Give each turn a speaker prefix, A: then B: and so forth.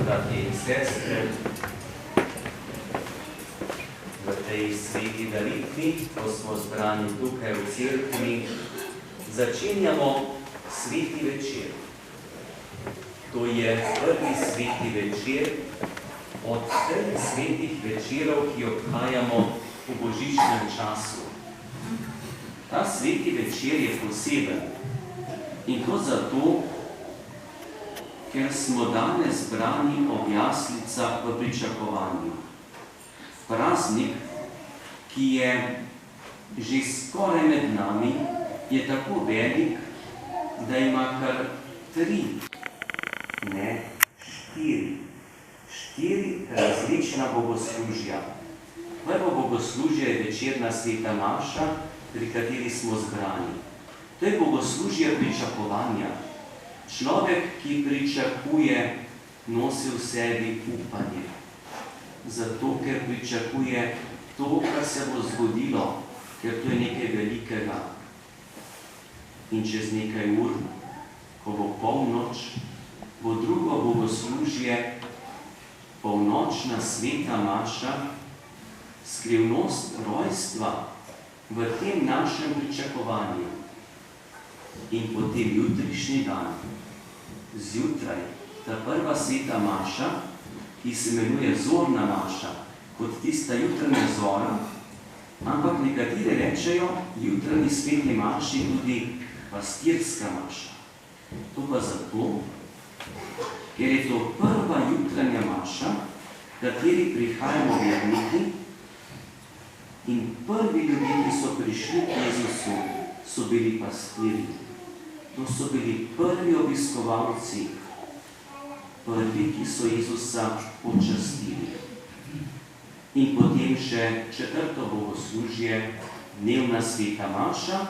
A: bratje in sestre, v tej sveti daritvi, ko smo zbrani tukaj v cerkvi, začenjamo sveti večer. To je prvi sveti večer od treh svetih večerov, ki obhajamo v božičnem času. Ta sveti večer je poseben in to zato, ker smo danes zbrani ob jaslicah v pričakovanju. Praznik, ki je že skoraj med nami, je tako velik, da ima kar štiri različna bogoslužja. Prvo bogoslužje je večerna sveta maša, pri kateri smo zbrani. To je bogoslužje pričakovanja. Človek, ki pričakuje, nosi v sebi upanje. Zato, ker pričakuje to, kar se bo zgodilo, ker to je nekaj velikega. In čez nekaj ur, ko bo polnoč, bo drugo bogoslužje, polnočna sveta maša, skrivnost rojstva v tem našem pričakovanju. In potem jutrišnji dan, zjutraj, ta prva sveta maša, ki se imenuje zorna maša, kot tista jutranja zora, ampak nekateri rečejo jutranji sveti maši tudi pastirska maša. To pa zato, ker je to prva jutranja maša, kateri prihajamo verniki, in prvi ljudje, ki so prišli k Jezusu, so bili pastirji. To so bili prvi obiskovalci, prvi, ki so Jezusa počastili. In potem še četrto bogoslužje, dnevna sveta maša,